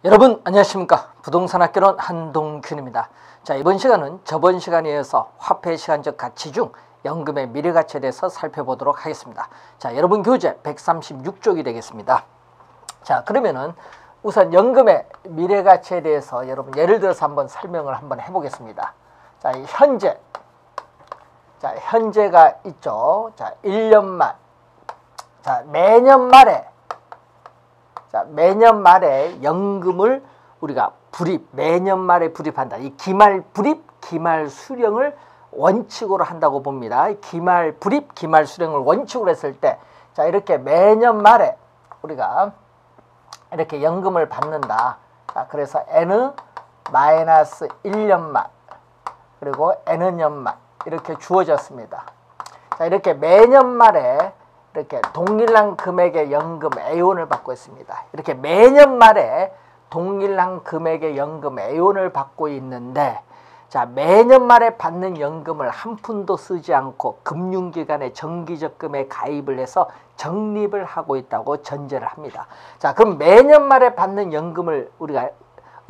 여러분 안녕하십니까. 부동산학개론 한동균입니다. 자, 이번 시간은 저번 시간에 이어서 화폐 시간적 가치 중 연금의 미래가치에 대해서 살펴보도록 하겠습니다. 자, 여러분 교재 136쪽이 되겠습니다. 자, 그러면은 우선 연금의 미래가치에 대해서 여러분 예를 들어서 한번 설명을 한번 해보겠습니다. 자, 현재가 있죠. 자, 1년 말. 자, 매년 말에 연금을 우리가 매년 말에 불입한다. 이 기말 불입, 기말 수령을 원칙으로 한다고 봅니다. 기말 불입, 기말 수령을 원칙으로 했을 때, 자, 이렇게 매년 말에 우리가 이렇게 연금을 받는다. 자, 그래서 N-1년 말, 그리고 N년 말, 이렇게 주어졌습니다. 자, 이렇게 매년 말에 이렇게 동일한 금액의 연금 A원을 받고 있습니다. 이렇게 매년 말에 동일한 금액의 연금 A원을 받고 있는데, 자, 매년 말에 받는 연금을 한 푼도 쓰지 않고 금융기관에 정기적금에 가입을 해서 적립을 하고 있다고 전제를 합니다. 자, 그럼 매년 말에 받는 연금을 우리가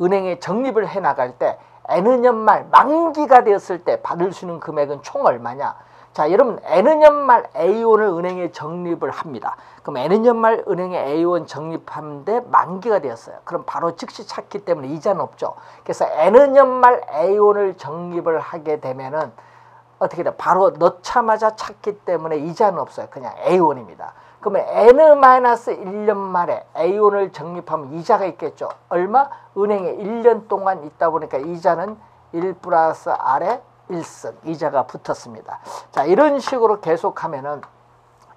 은행에 적립을 해 나갈 때 N년 말 만기가 되었을 때 받을 수 있는 금액은 총 얼마냐? 자, 여러분 N년 말 A원을 은행에 적립을 합니다. 그럼 N년 말 은행에 A원 적립하는데 만기가 되었어요. 그럼 바로 즉시 찾기 때문에 이자는 없죠. 그래서 N년 말 A원을 적립을 하게 되면은 어떻게 돼? 바로 넣자마자 찾기 때문에 이자는 없어요. 그냥 A원입니다. 그러면 N-1년 말에 A원을 적립하면 이자가 있겠죠. 얼마? 은행에 1년 동안 있다 보니까 이자는 1 플러스 R에 1승 이자가 붙었습니다. 자, 이런 식으로 계속하면은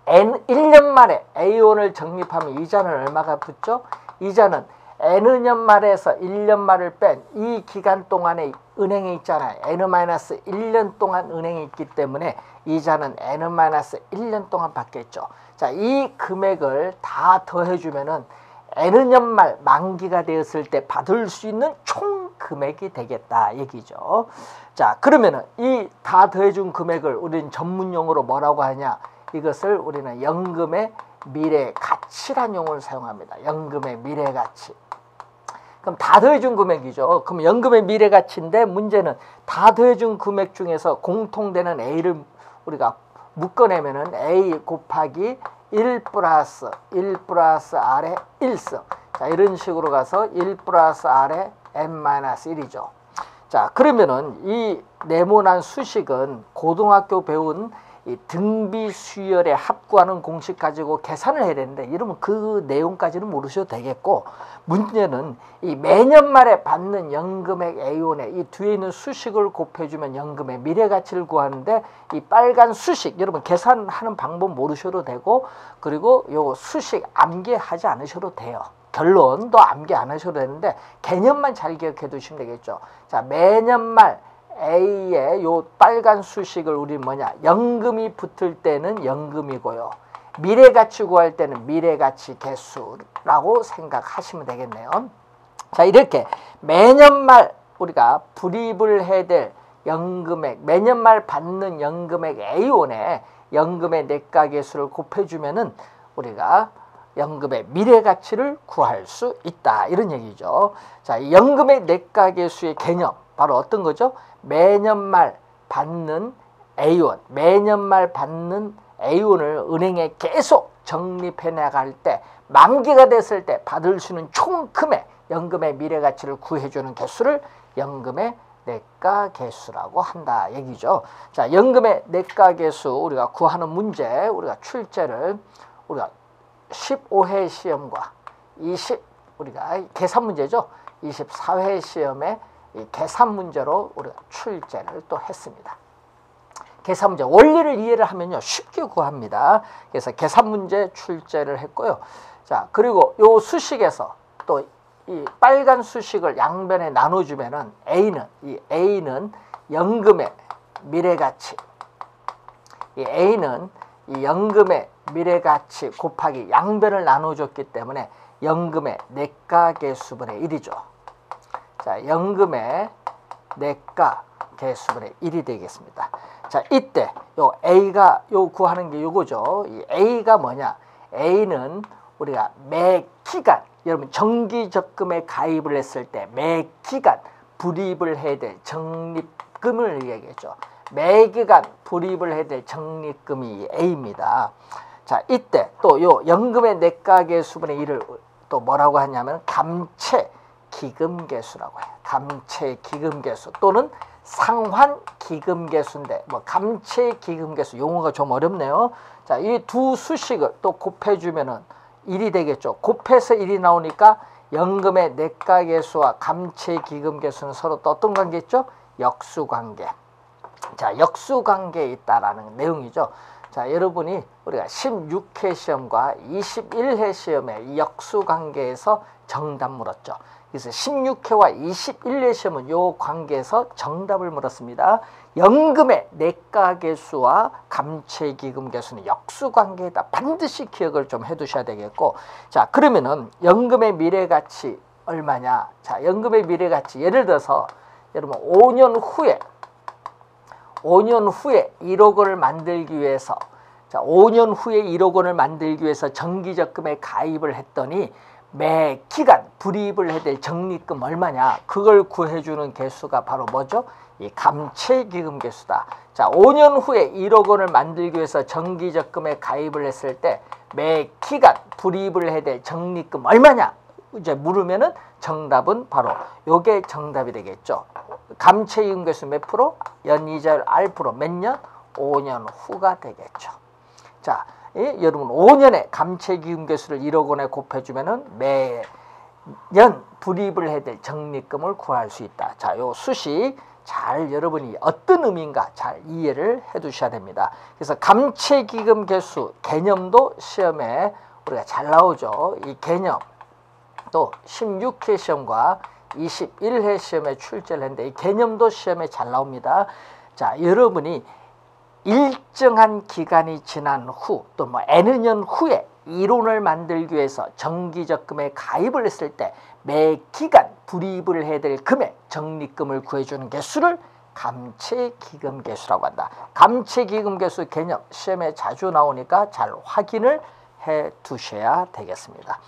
N1년 말에 A원을 적립하면 이자는 얼마가 붙죠? 이자는 N년 말에서 1년 말을 뺀 이 기간 동안에 은행에 있잖아요. N-1년 동안 은행에 있기 때문에 이자는 N-1년 동안 받겠죠. 자, 이 금액을 다 더해주면은 N년 말 만기가 되었을 때 받을 수 있는 총 금액이 되겠다 얘기죠. 자, 그러면은 이 다 더해준 금액을 우리는 전문용어로 뭐라고 하냐? 이것을 우리는 연금의 미래가치란 용어를 사용합니다. 연금의 미래가치. 그럼 다 더해준 금액이죠. 그럼 연금의 미래가치인데 문제는 다 더해준 금액 중에서 공통되는 A를 우리가 묶어내면은 A 곱하기 1 플러스 R의 1승. 자, 이런 식으로 가서 1 플러스 R의 N-1이죠. 자, 그러면은 이 네모난 수식은 고등학교 배운 이 등비 수열에 합구하는 공식 가지고 계산을 해야 되는데, 이러면 그 내용까지는 모르셔도 되겠고, 문제는 이 매년 말에 받는 연금액 A원에 이 뒤에 있는 수식을 곱해주면 연금의 미래가치를 구하는데, 이 빨간 수식, 여러분 계산하는 방법 모르셔도 되고, 그리고 요 수식 암기하지 않으셔도 돼요. 결론도 암기 안 하셔도 되는데 개념만 잘 기억해 두시면 되겠죠. 자, 매년 말 A의 요 빨간 수식을 우리 뭐냐? 연금이 붙을 때는 연금이고요. 미래가치 구할 때는 미래가치 개수라고 생각하시면 되겠네요. 자, 이렇게 매년 말 우리가 불입을 해야 될 연금액, 매년 말 받는 연금액 A원에 연금의 내가 개수를 곱해주면은 우리가 연금의 미래가치를 구할 수 있다. 이런 얘기죠. 자, 연금의 내가계수의 개념 바로 어떤 거죠? 매년 말 받는 A원, 매년 말 받는 A원을 은행에 계속 적립해 나갈 때 만기가 됐을 때 받을 수 있는 총 금액, 연금의 미래가치를 구해주는 개수를 연금의 내가계수라고 한다 얘기죠. 자, 연금의 내가계수 우리가 구하는 문제, 우리가 출제를 우리가 15회 시험과 우리가 계산 문제죠. 24회 시험에 이 계산 문제로 우리가 출제를 또 했습니다. 계산 문제 원리를 이해를 하면요 쉽게 구합니다. 그래서 계산 문제 출제를 했고요. 자, 그리고 요 수식에서 또 이 빨간 수식을 양변에 나눠주면은 A는 연금의 미래가치, 이 A는 이 연금의 미래가치 곱하기 양변을 나눠줬기 때문에 연금의 내가계수분의 1이죠. 자, 연금의 내가계수분의 1이 되겠습니다. 자, 이때 요 A가 요 구하는 게 요거죠. 이 A가 뭐냐? A는 우리가 매 기간 여러분 정기적금에 가입을 했을 때 매 기간 불입을 해야 될 적립금을 얘기했죠. 매 기간 불입을 해야 될 적립금이 A입니다. 자, 이때 또 요 연금의 내가계수분의 1을 또 뭐라고 하냐면 감채기금계수라고 해요. 감채기금계수 또는 상환기금계수인데 뭐 감채기금계수 용어가 좀 어렵네요. 자, 이 두 수식을 또 곱해주면은 1이 되겠죠. 곱해서 1이 나오니까 연금의 내가계수와 감채기금계수는 서로 또 어떤 관계 있죠? 역수관계. 자, 역수관계에 있다라는 내용이죠. 자, 여러분이 우리가 16회 시험과 21회 시험에 이 역수관계에서 정답 물었죠. 그래서 16회와 21회 시험은 이 관계에서 정답을 물었습니다. 연금의 내가계수와 감채기금계수는 역수관계이다. 반드시 기억을 좀 해두셔야 되겠고, 자, 그러면은 연금의 미래가치 얼마냐? 자, 연금의 미래가치 예를 들어서 여러분 5년 후에 1억 원을 만들기 위해서, 자, 5년 후에 1억 원을 만들기 위해서 정기적금에 가입을 했더니 매 기간 불입을 해야 될 적립금 얼마냐? 그걸 구해주는 개수가 바로 뭐죠? 이 감채기금 개수다. 자, 5년 후에 1억 원을 만들기 위해서 정기적금에 가입을 했을 때 매 기간 불입을 해야 될 적립금 얼마냐? 이제 물으면은 정답은 바로 요게 정답이 되겠죠. 감채기금 개수 몇 프로? 연이자율 R% 몇 년? 5년 후가 되겠죠. 자, 여러분 5년에 감채기금 개수를 1억 원에 곱해주면은 매년 불입을 해야 될 적립금을 구할 수 있다. 자, 요 수식 잘 여러분이 어떤 의미인가 잘 이해를 해 두셔야 됩니다. 그래서 감채기금 개수 개념도 시험에 우리가 잘 나오죠. 이 개념 또 16회 시험과 21회 시험에 출제를 했는데 이 개념도 시험에 잘 나옵니다. 자, 여러분이 일정한 기간이 지난 후 또 뭐 N여 년 후에 이론을 만들기 위해서 정기적금에 가입을 했을 때 매 기간 불입을 해야 될 금액 적립금을 구해주는 개수를 감채기금 개수라고 한다. 감채기금 개수 개념 시험에 자주 나오니까 잘 확인을 해 두셔야 되겠습니다.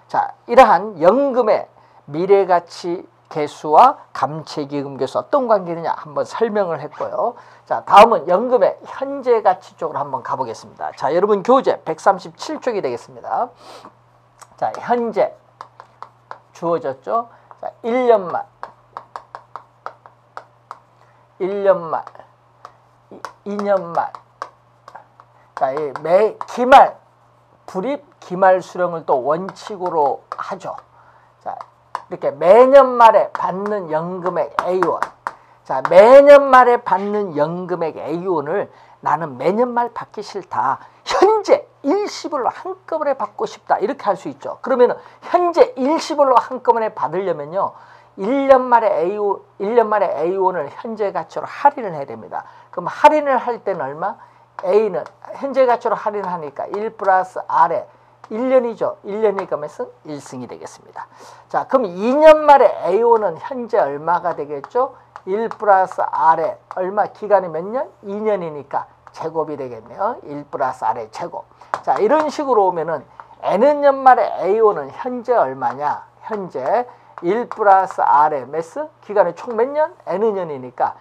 자, 이러한 연금의 미래가치 개수와 감채기금 개수 어떤 관계느냐 한번 설명을 했고요. 자, 다음은 연금의 현재 가치 쪽으로 한번 가보겠습니다. 자, 여러분 교재 137쪽이 되겠습니다. 자, 현재 주어졌죠. 자, 1년 말, 2년 말. 자, 매 기말 불입 기말 수령을 또 원칙으로 하죠. 자, 이렇게 매년 말에 받는 연금액 A원. 자, 매년 말에 받는 연금액 A원을 나는 매년 말 받기 싫다. 현재 일시불로 한꺼번에 받고 싶다. 이렇게 할 수 있죠. 그러면 현재 일시불로 한꺼번에 받으려면요. 1년 말에 A원을 현재 가치로 할인을 해야 됩니다. 그럼 할인을 할 때는 얼마? A는 현재 가치로 할인하니까 1 플러스 R에 1년이죠. 1년이니까 몇승? 1승이 되겠습니다. 자, 그럼 2년 말에 A원은 현재 얼마가 되겠죠? 1 플러스 R에 얼마? 기간이 몇 년? 2년이니까 제곱이 되겠네요. 1 플러스 R의 제곱. 자, 이런 식으로 오면은 N년 말에 A원은 현재 얼마냐? 현재 1 플러스 R의 몇 승? 기간이 총 몇 년? N년이니까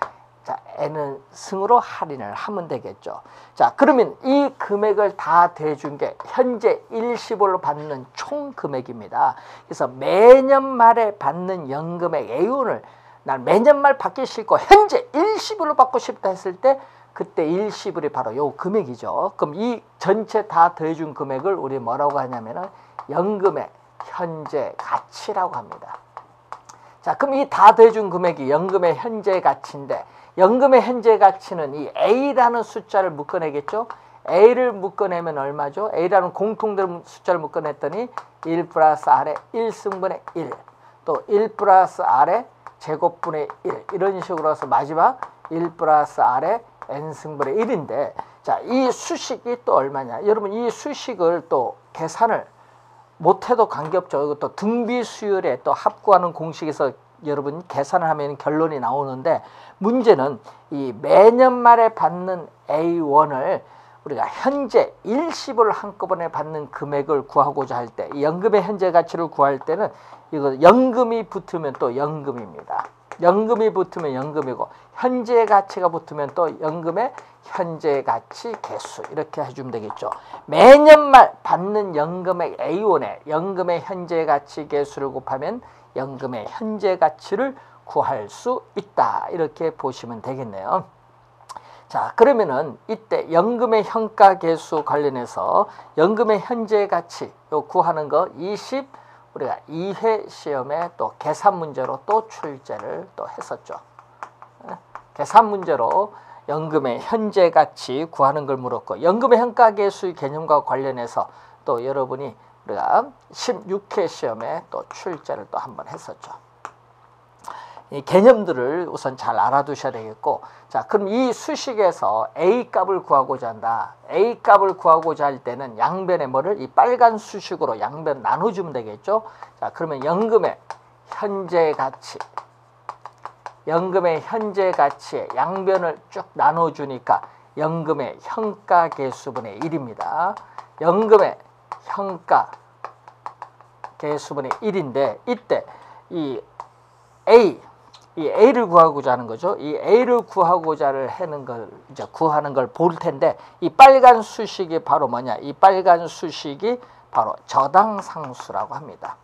자, N은 승으로 할인을 하면 되겠죠. 자, 그러면 이 금액을 다 대준 게 현재 일시불로 받는 총 금액입니다. 그래서 매년 말에 받는 연금액 A원을 난 매년 말 받기 싫고 현재 일시불로 받고 싶다 했을 때 그때 일시불이 바로 요 금액이죠. 그럼 이 전체 다 더해준 금액을 우리 뭐라고 하냐면은 연금의 현재 가치라고 합니다. 자, 그럼 이 다 더해준 금액이 연금의 현재 가치인데 연금의 현재 가치는 이 A라는 숫자를 묶어내겠죠. A를 묶어내면 얼마죠? A라는 공통된 숫자를 묶어냈더니 1 플러스 R의 1승분의 1, 또 1 플러스 R의 제곱분의 1 이런 식으로 해서 마지막 1 플러스 R의 N승분의 1인데 자, 이 수식이 또 얼마냐? 여러분 이 수식을 또 계산을 못해도 관계없죠. 이것도 등비수열에 또 합구하는 공식에서 여러분 계산을 하면 결론이 나오는데 문제는 이 매년 말에 받는 A1을 우리가 현재 일시불 한꺼번에 받는 금액을 구하고자 할 때, 연금의 현재 가치를 구할 때는 이거 연금이 붙으면 또 연금입니다. 연금이 붙으면 연금이고 현재 가치가 붙으면 또 연금의 현재 가치 개수 이렇게 해주면 되겠죠. 매년 말 받는 연금의 A원의 연금의 현재 가치 개수를 곱하면 연금의 현재 가치를 구할 수 있다. 이렇게 보시면 되겠네요. 자, 그러면은 이때 연금의 현가 개수 관련해서 연금의 현재 가치 요 구하는 거 우리가 2회 시험에 또 계산 문제로 또 출제를 또 했었죠. 계산 문제로 연금의 현재 가치 구하는 걸 물었고, 연금의 현가 개수의 개념과 관련해서 또 여러분이 우리가 16회 시험에 또 출제를 또 한번 했었죠. 이 개념들을 우선 잘 알아두셔야 되겠고, 자, 그럼 이 수식에서 A 값을 구하고자 한다. A 값을 구하고자 할 때는 양변에 뭐를 이 빨간 수식으로 양변 나눠주면 되겠죠. 자, 그러면 연금의 현재 가치, 연금의 현재 가치에 양변을 쭉 나눠주니까 연금의 현가 개수분의 1입니다. 연금의 현가 개수분의 1인데 이때 이 A를 구하고자 하는 거죠. 이 A를 구하고자 하는 걸 이제 구하는 걸 볼 텐데, 이 빨간 수식이 바로 뭐냐? 이 빨간 수식이 바로 저당상수라고 합니다.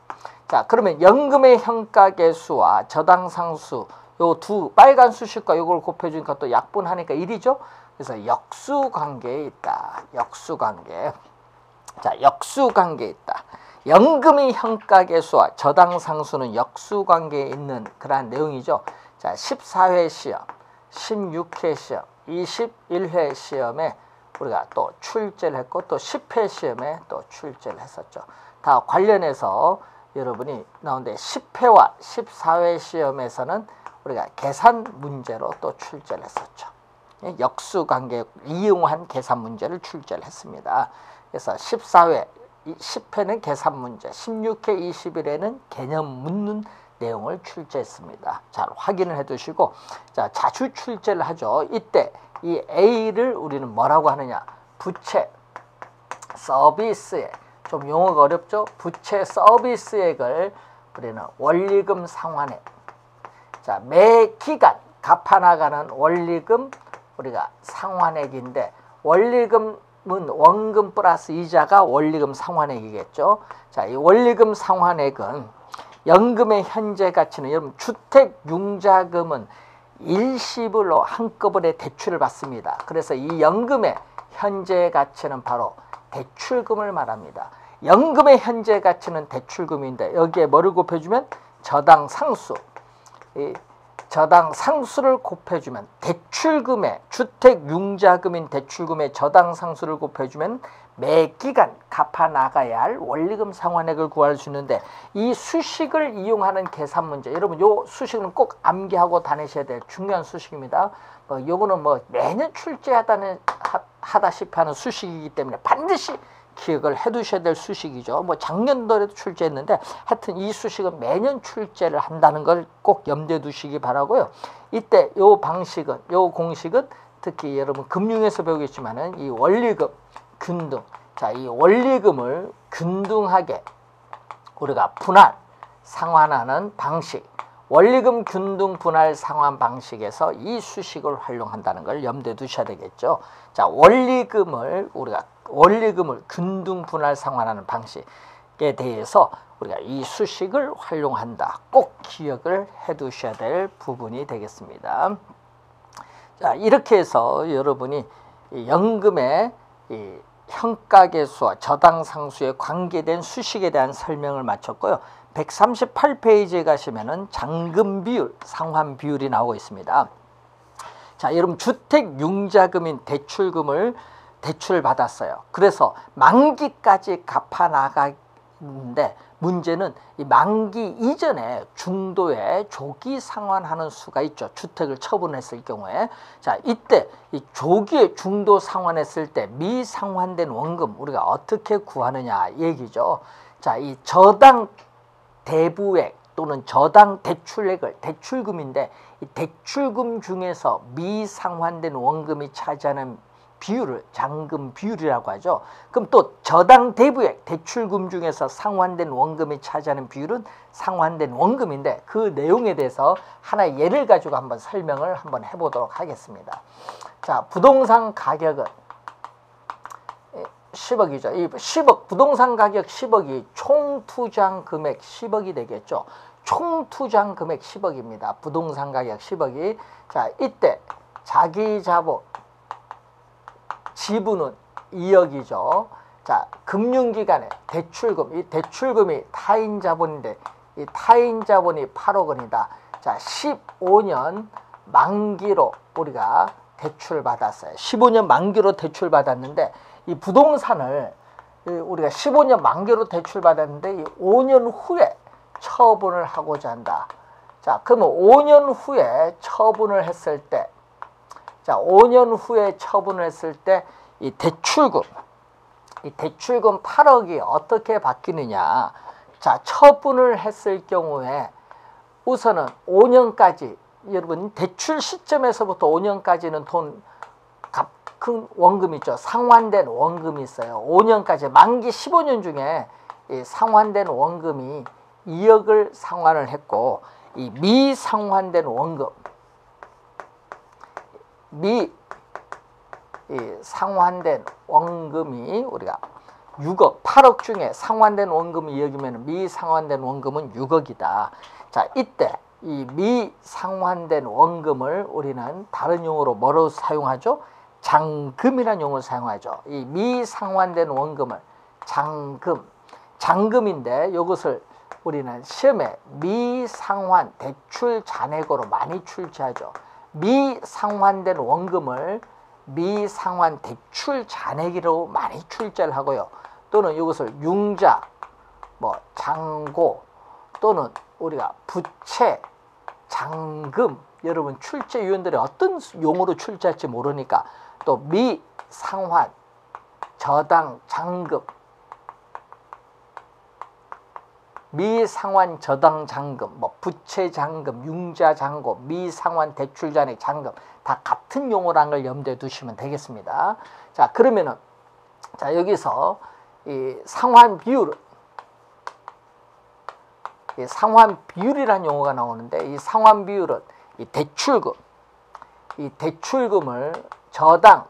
자, 그러면 연금의 현가 개수와 저당상수 요 두 빨간 수식과 요걸 곱해 주니까 또 약분하니까 1이죠. 그래서 역수관계에 있다. 역수관계. 자, 역수관계에 있다. 연금의 현가 개수와 저당상수는 역수관계에 있는 그러한 내용이죠. 자, 14회 시험, 16회 시험, 21회 시험에 우리가 또 출제를 했고 또 10회 시험에 또 출제를 했었죠. 다 관련해서 여러분이 나오는데 10회와 14회 시험에서는 우리가 계산 문제로 또 출제를 했었죠. 역수관계 이용한 계산 문제를 출제를 했습니다. 그래서 14회 10회는 계산 문제, 16회 21회는 개념 묻는 내용을 출제했습니다. 잘 확인을 해 두시고, 자, 자주 출제를 하죠. 이때 이 A를 우리는 뭐라고 하느냐? 부채 서비스액. 좀 용어가 어렵죠? 부채 서비스액을 우리는 원리금 상환액. 자, 매 기간 갚아나가는 원리금 우리가 상환액인데, 원리금은 원금 플러스 이자가 원리금 상환액이겠죠. 자, 이 원리금 상환액은 연금의 현재 가치는, 여러분 주택 융자금은 일시불로 한꺼번에 대출을 받습니다. 그래서 이 연금의 현재 가치는 바로 대출금을 말합니다. 연금의 현재 가치는 대출금인데 여기에 뭐를 곱해주면 저당상수, 이 저당상수를 곱해주면 대출금의 주택융자금인 대출금의 저당상수를 곱해주면 매 기간 갚아나가야 할 원리금 상환액을 구할 수 있는데, 이 수식을 이용하는 계산 문제, 여러분 요 수식은 꼭 암기하고 다니셔야 될 중요한 수식입니다. 요거는 뭐 매년 출제하다시피 하는 수식이기 때문에 반드시 기억을 해 두셔야 될 수식이죠. 뭐 작년도에도 출제했는데 하여튼 이 수식은 매년 출제를 한다는 걸 꼭 염두에 두시기 바라고요. 이때 요 방식은, 요 공식은 특히 여러분 금융에서 배우겠지만은 이 원리금 균등, 자, 이 원리금을 균등하게 우리가 분할 상환하는 방식, 원리금 균등 분할 상환 방식에서 이 수식을 활용한다는 걸 염두에 두셔야 되겠죠. 자, 원리금을 균등 분할 상환하는 방식에 대해서 우리가 이 수식을 활용한다. 꼭 기억을 해 두셔야 될 부분이 되겠습니다. 자, 이렇게 해서 여러분이 연금의 이 현가계수와 저당상수에 관계된 수식에 대한 설명을 마쳤고요. 138페이지에 가시면은 잔금 비율, 상환 비율이 나오고 있습니다. 자, 여러분 주택 융자금인 대출금을 대출을 받았어요. 그래서 만기까지 갚아 나가는데 문제는 이 만기 이전에 중도에 조기 상환하는 수가 있죠. 주택을 처분했을 경우에. 자, 이때 이 조기에 중도 상환했을 때 미상환된 원금 우리가 어떻게 구하느냐 얘기죠. 자, 이 저당 대부액 또는 저당 대출액을, 대출금인데 이 대출금 중에서 미상환된 원금이 차지하는 비율을 잔금 비율이라고 하죠. 그럼 또 저당 대부액 대출금 중에서 상환된 원금이 차지하는 비율은 상환된 원금인데 그 내용에 대해서 하나의 예를 가지고 한번 설명을 한번 해보도록 하겠습니다. 자, 부동산 가격은 10억이죠. 이 10억 부동산 가격 10억이 총 투자한 금액 10억이 되겠죠. 총 투자한 금액 10억입니다. 부동산 가격 10억이. 자, 이때 자기 자본 지분은 2억이죠. 자, 금융기관에 대출금, 이 대출금이 타인 자본인데 이 타인 자본이 8억 원이다. 자, 15년 만기로 우리가 대출 받았어요. 15년 만기로 대출 받았는데 이 부동산을 우리가 15년 만기로 대출 받았는데 이 5년 후에 처분을 하고자 한다. 자, 그러면 5년 후에 처분을 했을 때, 자, 5년 후에 처분을 했을 때 이 대출금 8억이 어떻게 바뀌느냐. 자, 처분을 했을 경우에 우선은 5년까지, 여러분 대출 시점에서부터 5년까지는 큰 원금이 있죠. 상환된 원금이 있어요. 5년까지 만기 15년 중에 이 상환된 원금이 2억을 상환을 했고, 이 미상환된 원금, 상환된 원금이 우리가 6억, 8억 중에 상환된 원금이 2억이면 미상환된 원금은 6억이다. 자, 이때 이 미상환된 원금을 우리는 다른 용어로 뭐로 사용하죠? 잔금이라는 용어를 사용하죠. 이 미상환된 원금을 잔금인데 이것을 우리는 시험에 미상환 대출 잔액으로 많이 출제하죠. 미상환된 원금을 미상환 대출 잔액으로 많이 출제를 하고요. 또는 이것을 융자, 잔고, 또는 우리가 부채, 잔금, 여러분 출제 위원들이 어떤 용어로 출제할지 모르니까 또 미상환, 저당, 잔금, 미상환 저당 잔금, 부채 잔금, 융자 잔고, 미상환 대출 잔액 잔금 다 같은 용어라는 걸 염두에 두시면 되겠습니다. 자, 그러면은 자, 여기서 이 상환 비율은 상환 비율이라는 용어가 나오는데 이 상환 비율은 이 대출금을 저당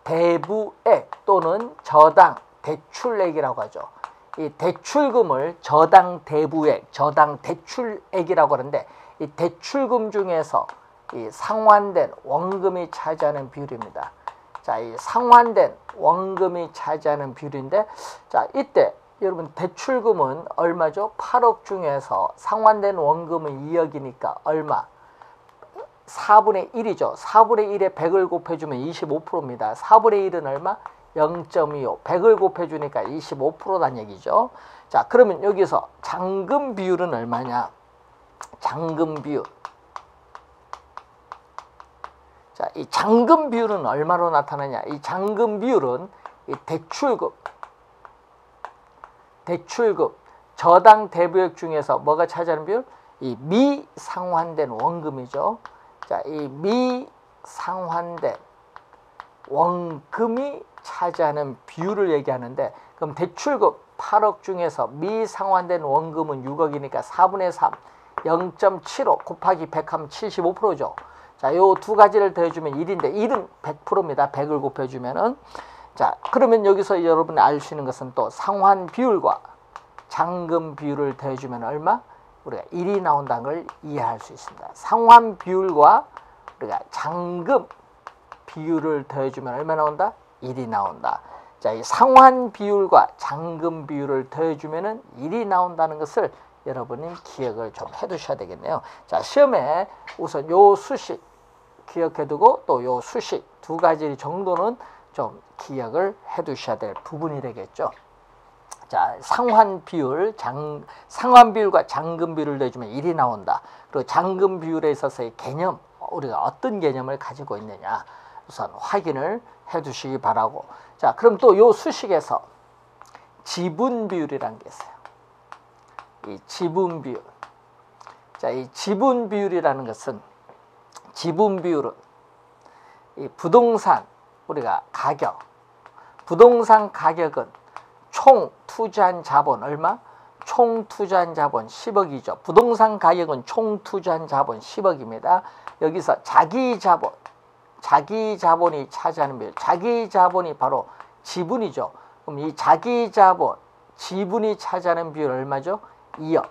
대부액 또는 저당 대출액이라고 하죠. 이 대출금을 저당 대부액, 저당 대출액이라고 하는데 이 대출금 중에서 이 상환된 원금이 차지하는 비율입니다. 자, 이 상환된 원금이 차지하는 비율인데, 자, 이때 여러분 대출금은 얼마죠? 8억 중에서 상환된 원금은 2억이니까 얼마? 4분의 1이죠. 4분의 1에 100을 곱해주면 25%입니다. 4분의 1은 얼마? 0.25. 100을 곱해주니까 25%란 얘기죠. 자, 그러면 여기서 잔금 비율은 얼마냐? 잔금 비율. 자, 이 잔금 비율은 얼마로 나타나냐? 이 잔금 비율은 이 대출금, 저당 대부액 중에서 뭐가 차지하는 비율? 이 미상환된 원금이죠. 자, 이 미상환된 원금이 차지하는 비율을 얘기하는데, 그럼 대출금 8억 중에서 미상환된 원금은 6억이니까 4분의 3, 0.75 곱하기 100하면 75%죠. 자, 요 두 가지를 더해주면 1인데 1은 100%입니다. 100을 곱해주면은. 자, 그러면 여기서 여러분이 알 수 있는 것은 또 상환 비율과 잔금 비율을 더해주면 얼마? 우리가 1이 나온다는 걸 이해할 수 있습니다. 상환 비율과 우리가 잔금 비율을 더해주면 얼마 나온다? 1이 나온다. 자, 이 상환 비율과 잔금 비율을 더해주면은 1이 나온다는 것을 여러분이 기억을 좀 해두셔야 되겠네요. 자, 시험에 우선 요 수식 기억해두고 또 요 수식 두 가지 정도는 좀 기억을 해두셔야 될 부분이 되겠죠. 자, 상환 비율과 잔금 비율을 내주면 1이 나온다. 그리고 잔금 비율에 있어서의 개념, 우리가 어떤 개념을 가지고 있느냐 우선 확인을 해두시기 바라고. 자, 그럼 또 요 수식에서 지분 비율이라는 게 있어요. 이 지분 비율. 자, 이 지분 비율이라는 것은, 지분 비율은 이 부동산 우리가 가격, 부동산 가격은 총 투자한 자본 얼마? 총 투자한 자본 10억이죠. 부동산 가격은 총 투자한 자본 10억입니다. 여기서 자기 자본이 차지하는 비율, 자기 자본이 바로 지분이죠. 그럼 이 자기 자본, 지분이 차지하는 비율 얼마죠? 2억.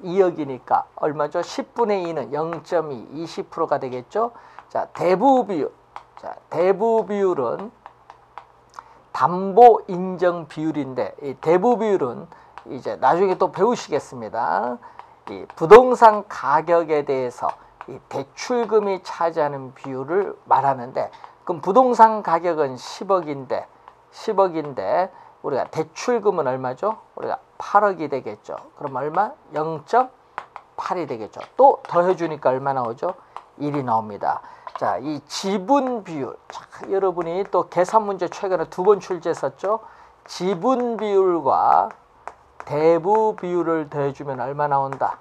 2억이니까 얼마죠? 10분의 2는 0.2, 20%가 되겠죠. 자, 대부 비율. 자, 대부 비율은 담보 인정 비율인데, 이 대부 비율은 이제 나중에 또 배우시겠습니다. 이 부동산 가격에 대해서 이 대출금이 차지하는 비율을 말하는데, 그럼 부동산 가격은 10억인데 우리가 대출금은 얼마죠? 우리가 8억이 되겠죠. 그럼 얼마? 0.8이 되겠죠. 또 더해주니까 얼마 나오죠? 1이 나옵니다. 자, 이 지분 비율. 자, 여러분이 또 계산 문제 최근에 2번 출제했었죠? 지분 비율과 대부 비율을 더해주면 얼마 나온다?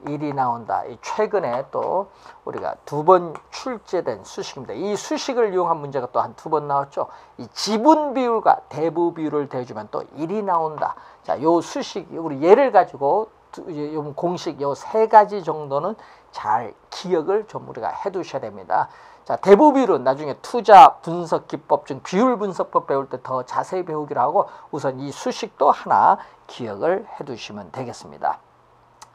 1이 나온다. 이 최근에 또 우리가 2번 출제된 수식입니다. 이 수식을 이용한 문제가 또 한 2번 나왔죠. 이 지분 비율과 대부 비율을 더해주면 또 1이 나온다. 자, 요 수식, 우리 예를 가지고 요 공식 요 3가지 정도는 잘 기억을 좀 우리가 해두셔야 됩니다. 자, 대부 비율은 나중에 투자 분석 기법 중 비율 분석법 배울 때 더 자세히 배우기로 하고, 우선 이 수식도 하나 기억을 해두시면 되겠습니다.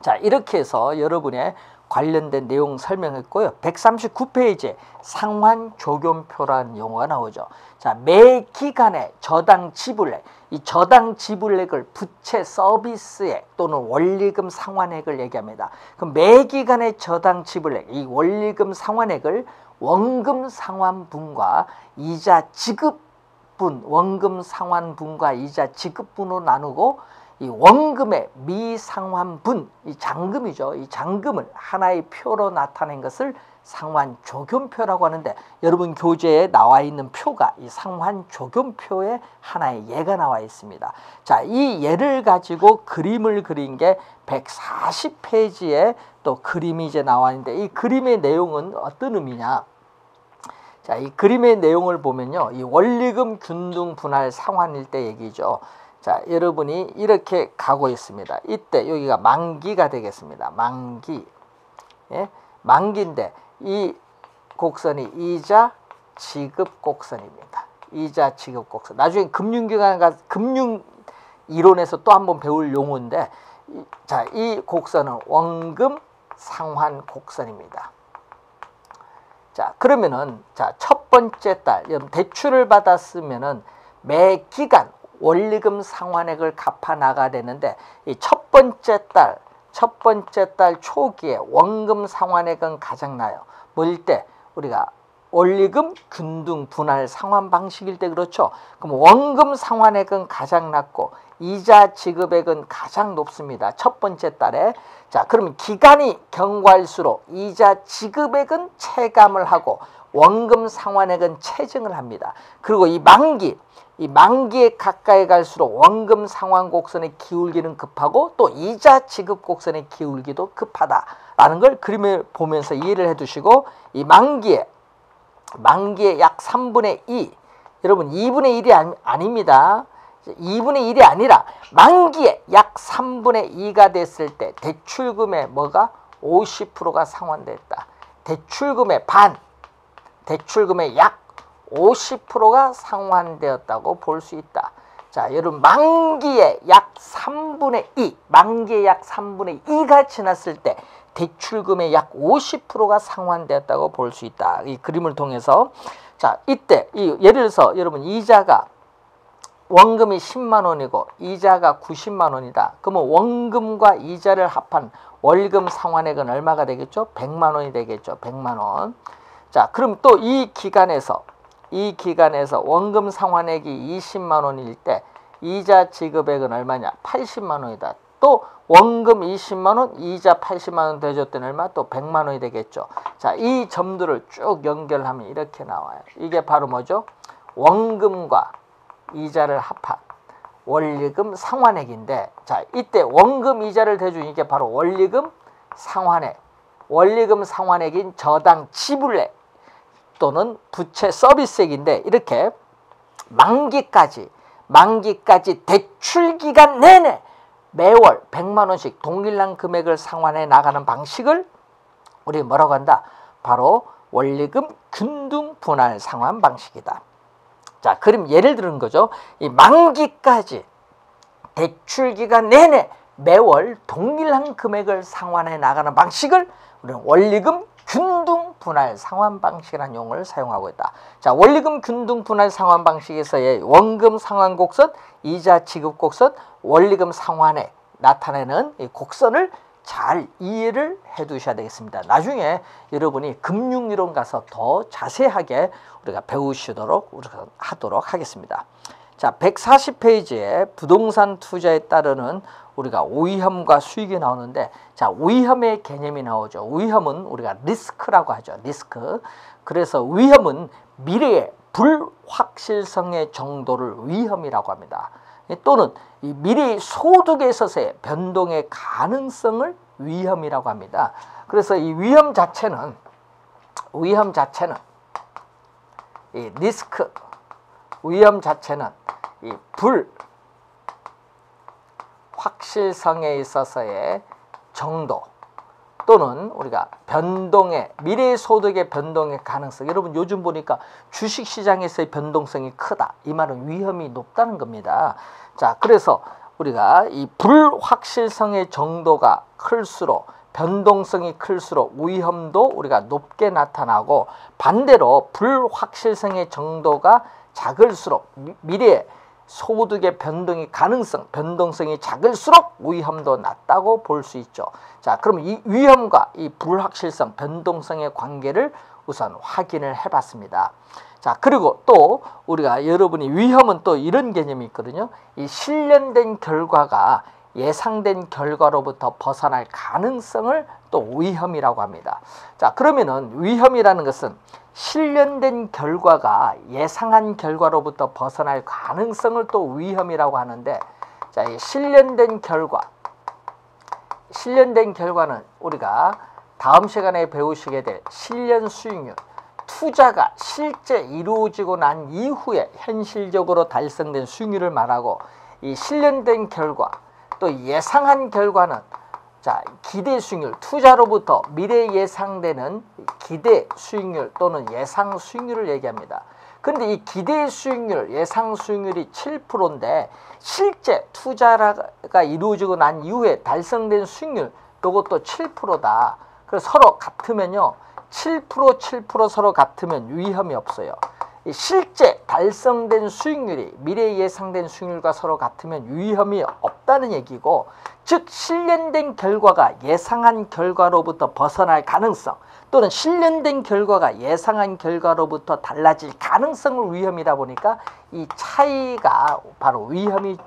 자, 이렇게 해서 여러분의 관련된 내용 설명했고요. 139페이지에 상환조견표라는 용어가 나오죠. 자, 매 기간의 저당 지불액, 이 저당 지불액을 부채 서비스액 또는 원리금 상환액을 얘기합니다. 그럼 매 기간의 저당 지불액, 이 원리금 상환액을 원금 상환분과 이자 지급분, 원금 상환분과 이자 지급분으로 나누고, 이 원금의 미상환분, 이 잔금이죠. 이 잔금을 하나의 표로 나타낸 것을 상환조견표라고 하는데, 여러분 교재에 나와 있는 표가 이 상환조견표의 하나의 예가 나와 있습니다. 자, 이 예를 가지고 그림을 그린 게 140페이지에 또 그림이 이제 나와 있는데, 이 그림의 내용은 어떤 의미냐? 자, 이 그림의 내용을 보면요, 이 원리금 균등 분할 상환일 때 얘기죠. 자, 여러분이 이렇게 가고 있습니다. 이때 여기가 만기가 되겠습니다. 만기. 예? 만기인데 이 곡선이 이자 지급 곡선입니다. 이자 지급 곡선. 나중에 금융기관과 금융 이론에서 또 한번 배울 용어인데, 자, 이 곡선은 원금 상환 곡선입니다. 자, 그러면은 자, 첫 번째 달 대출을 받았으면은 매 기간 원리금 상환액을 갚아 나가야 되는데, 이 첫 번째 달 초기에 원금 상환액은 가장 나요. 뭐일 때? 우리가 원리금 균등 분할 상환 방식일 때 그렇죠. 그럼 원금 상환액은 가장 낮고 이자 지급액은 가장 높습니다. 첫 번째 달에. 자, 그러면 기간이 경과할수록 이자 지급액은 체감을 하고 원금 상환액은 체증을 합니다. 그리고 이 만기에 가까이 갈수록 원금 상환 곡선의 기울기는 급하고 또 이자 지급 곡선의 기울기도 급하다라는 걸 그림을 보면서 이해를 해두시고, 이 만기에 약 3분의 2, 여러분 2분의 1이 아닙니다. 2분의 1이 아니라 만기에 약 3분의 2가 됐을 때 대출금의 뭐가 50%가 상환됐다. 대출금의 반, 대출금의 약 50%가 상환되었다고 볼 수 있다. 자, 여러분 만기에 약 3분의 2, 만기에 약 3분의 2가 지났을 때 대출금의 약 50%가 상환되었다고 볼 수 있다. 이 그림을 통해서. 자, 이때 예를 들어서 여러분 이자가 원금이 10만 원이고 이자가 90만 원이다. 그러면 원금과 이자를 합한 월금 상환액은 얼마가 되겠죠? 100만 원이 되겠죠. 100만 원. 자, 그럼 또 이 기간에서 원금 상환액이 20만 원일 때 이자 지급액은 얼마냐? 80만 원이다. 또 원금 20만 원, 이자 80만 원 대줬더니 얼마? 또 100만 원이 되겠죠. 자, 이 점들을 쭉 연결하면 이렇게 나와요. 이게 바로 뭐죠? 원금과 이자를 합한 원리금 상환액인데, 자, 이때 원금 이자를 대준 이게 바로 원리금 상환액. 원리금 상환액인 저당 지불액. 또는 부채 서비스액인데 이렇게 만기까지 대출 기간 내내 매월 100만 원씩 동일한 금액을 상환해 나가는 방식을 우리 뭐라고 한다? 바로 원리금 균등 분할 상환 방식이다. 자, 그럼 예를 들은 거죠. 이 만기까지 대출 기간 내내 매월 동일한 금액을 상환해 나가는 방식을 우리는 원리금 균등 분할 상환 방식이라는 용어를 사용하고 있다. 자, 원리금 균등 분할 상환 방식에서의 원금 상환 곡선, 이자 지급 곡선, 원리금 상환에 나타내는 이 곡선을 잘 이해를 해 두셔야 되겠습니다. 나중에 여러분이 금융이론 가서 더 자세하게 우리가 배우시도록 우리가 하도록 하겠습니다. 자, 140페이지에 부동산 투자에 따르는 우리가 오위험과 수익이 나오는데, 자, 오위험의 개념이 나오죠. 오위험은 우리가 리스크라고 하죠. 리스크. 그래서 위험은 미래의 불확실성의 정도를 위험이라고 합니다. 또는 이 미래의 소득에 있어서의 변동의 가능성을 위험이라고 합니다. 그래서 이 위험 자체는 이 리스크, 위험 자체는 이 불확실성에 있어서의 정도 또는 우리가 변동의 미래의 소득의 변동의 가능성. 여러분 요즘 보니까 주식시장에서의 변동성이 크다. 이 말은 위험이 높다는 겁니다. 자, 그래서 우리가 이 불확실성의 정도가 클수록 변동성이 클수록 위험도 우리가 높게 나타나고, 반대로 불확실성의 정도가 작을수록 미래의 소득의 변동의 가능성, 변동성이 작을수록 위험도 낮다고 볼 수 있죠. 자, 그럼 이 위험과 이 불확실성, 변동성의 관계를 우선 확인을 해봤습니다. 자, 그리고 또 우리가 여러분이 위험은 또 이런 개념이 있거든요. 이 실현된 결과가 예상된 결과로부터 벗어날 가능성을 또 위험이라고 합니다. 자, 그러면은 위험이라는 것은 실현된 결과가 예상한 결과로부터 벗어날 가능성을 또 위험이라고 하는데, 자, 이 실현된 결과는 우리가 다음 시간에 배우시게 될 실현 수익률, 투자가 실제 이루어지고 난 이후에 현실적으로 달성된 수익률을 말하고, 이 실현된 결과 또 예상한 결과는 자, 기대 수익률, 투자로부터 미래 예상되는 기대 수익률 또는 예상 수익률을 얘기합니다. 그런데 이 기대 수익률, 예상 수익률이 7%인데 실제 투자가 이루어지고 난 이후에 달성된 수익률, 이것도 7%다. 그래서 서로 같으면요, 7% 서로 같으면 위험이 없어요. 실제 달성된 수익률이 미래에 예상된 수익률과 서로 같으면 위험이 없다는 얘기고, 즉 실현된 결과가 예상한 결과로부터 벗어날 가능성 또는 실현된 결과가 예상한 결과로부터 달라질 가능성을 위험이다 보니까 이 차이가 바로 위험이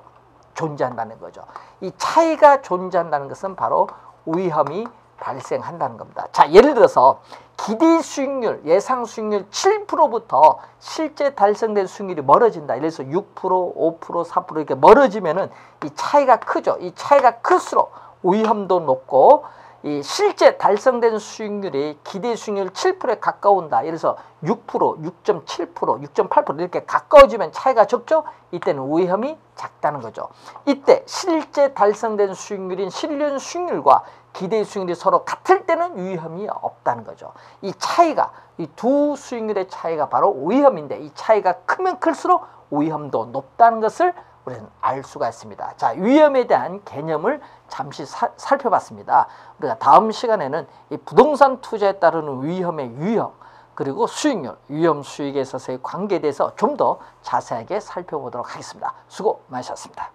존재한다는 거죠. 이 차이가 존재한다는 것은 바로 위험이 발생한다는 겁니다. 자, 예를 들어서 기대 수익률, 예상 수익률 7%부터 실제 달성된 수익률이 멀어진다. 예를 들어서 6%, 5%, 4% 이렇게 멀어지면은 이 차이가 크죠. 이 차이가 클수록 위험도 높고, 이 실제 달성된 수익률이 기대 수익률 7%에 가까운다. 예를 들어서 6%, 6.7%, 6.8% 이렇게 가까워지면 차이가 적죠. 이때는 위험이 작다는 거죠. 이때 실제 달성된 수익률인 실현 수익률과 기대 수익률이 서로 같을 때는 위험이 없다는 거죠. 이 차이가, 이 두 수익률의 차이가 바로 위험인데, 이 차이가 크면 클수록 위험도 높다는 것을 우리는 알 수가 있습니다. 자, 위험에 대한 개념을 잠시 살펴봤습니다. 우리가 다음 시간에는 이 부동산 투자에 따르는 위험의 유형, 그리고 수익률, 위험 수익에 있어서의 관계에 대해서 좀 더 자세하게 살펴보도록 하겠습니다. 수고 많으셨습니다.